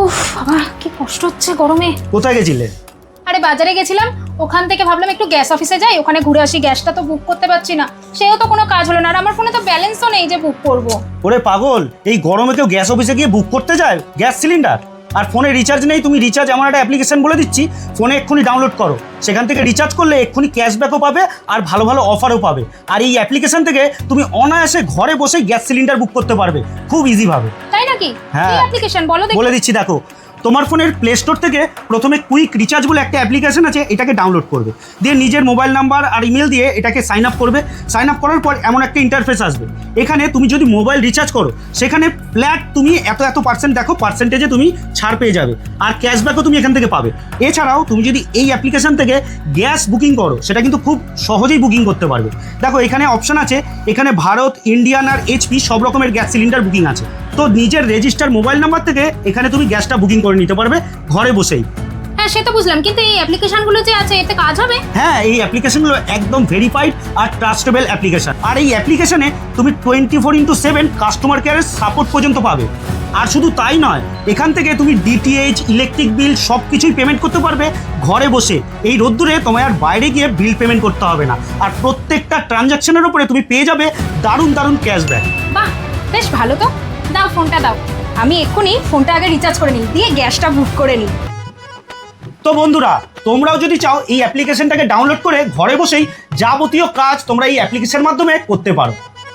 উফ বাবা কি কষ্ট হচ্ছে গরমে। কোথায় গেছিলে? আরে বাজারে গেছিলাম, ওখান থেকে ভাবলাম একটু গ্যাস অফিসে যাই, ওখানে ঘুরে আসি। গ্যাসটা তো বুক করতে পারছি না, সেও তো কোনো কাজ হলো না, আর আমার ফোনে তো ব্যালেন্সও নেই যে বুক করব। ওরে পাগল, এই গরমে কেউ গ্যাস অফিসে গিয়ে বুক করতে যায় গ্যাস সিলিন্ডার? আর ফোনে রিচার্জ নেই, তুমি রিচার্জ এমন একটা অ্যাপ্লিকেশন বলে দিচ্ছি, ফোনে এক্ষুনি ডাউনলোড করো। সেখান থেকে রিচার্জ করলে এক্ষুনি ক্যাশব্যাকও পাবে আর ভালো ভালো অফারও পাবে। আর এই অ্যাপ্লিকেশন থেকে তুমি অনায়াসে ঘরে বসে গ্যাস সিলিন্ডার বুক করতে পারবে খুব ইজিভাবে। তাই নাকি? হ্যাঁ। কি অ্যাপ্লিকেশন বলো দেখি। বলে দিচ্ছি, দেখো। তোমার ফোনের প্লে স্টোর থেকে প্রথমে কুইক রিচার্জ বলে একটা অ্যাপ্লিকেশন আছে, এটাকে ডাউনলোড করবে। দিয়ে নিজের মোবাইল নাম্বার আর ইমেল দিয়ে এটাকে সাইন আপ করবে। সাইন আপ করার পর এমন একটা ইন্টারফেস আসবে, এখানে তুমি যদি মোবাইল রিচার্জ করো সেখানে ফ্ল্যাট তুমি এত পার্সেন্ট দেখো, পার্সেন্টেজে তুমি ছাড় পেয়ে যাবে, আর ক্যাশব্যাকও তুমি এখান থেকে পাবে। এছাড়াও তুমি যদি এই অ্যাপ্লিকেশন থেকে গ্যাস বুকিং করো সেটা কিন্তু খুব সহজেই বুকিং করতে পারবে। দেখো এখানে অপশন আছে, এখানে ভারত, ইন্ডিয়ান আর এইচপি সব রকমের গ্যাস সিলিন্ডার বুকিং আছে। তো নিজের রেজিস্টার মোবাইল নাম্বার থেকে এখানে তুমি গ্যাসটা বুকিং করে নিতে পারবে ঘরে বসেই। হ্যাঁ সে তো বুঝলাম, কিন্তু এই অ্যাপ্লিকেশনগুলো যে আছে এতে কাজ হবে? হ্যাঁ, এই অ্যাপ্লিকেশনগুলো একদম ভেরিফাইড আর ট্রাস্টেবল অ্যাপ্লিকেশন। আর এই অ্যাপ্লিকেশনে তুমি 24x7 কাস্টমার কেয়ারের সাপোর্ট পর্যন্ত পাবে। আর শুধু তাই নয়, এখান থেকে তুমি ডিটিএইচ, ইলেকট্রিক বিল সব কিছুই পেমেন্ট করতে পারবে ঘরে বসে। এই রোদ্দুরে তোমায় আর বাইরে গিয়ে বিল পেমেন্ট করতে হবে না। আর প্রত্যেকটা ট্রানজ্যাকশনের উপরে তুমি পেয়ে যাবে দারুণ দারুণ ক্যাশব্যাক। বাহ, বেশ ভালো তো। দাও ফোনটা দাও, আমি এক্ষুনি ফোনটা আগে রিচার্জ করে নিই, দিয়ে গ্যাসটা বুক করে নিই। তো বন্ধুরা, তোমরাও যদি চাও এই অ্যাপ্লিকেশনটাকে ডাউনলোড করে ঘরে বসেই যাবতীয় কাজ তোমরা এই অ্যাপ্লিকেশনের মাধ্যমে করতে পারো।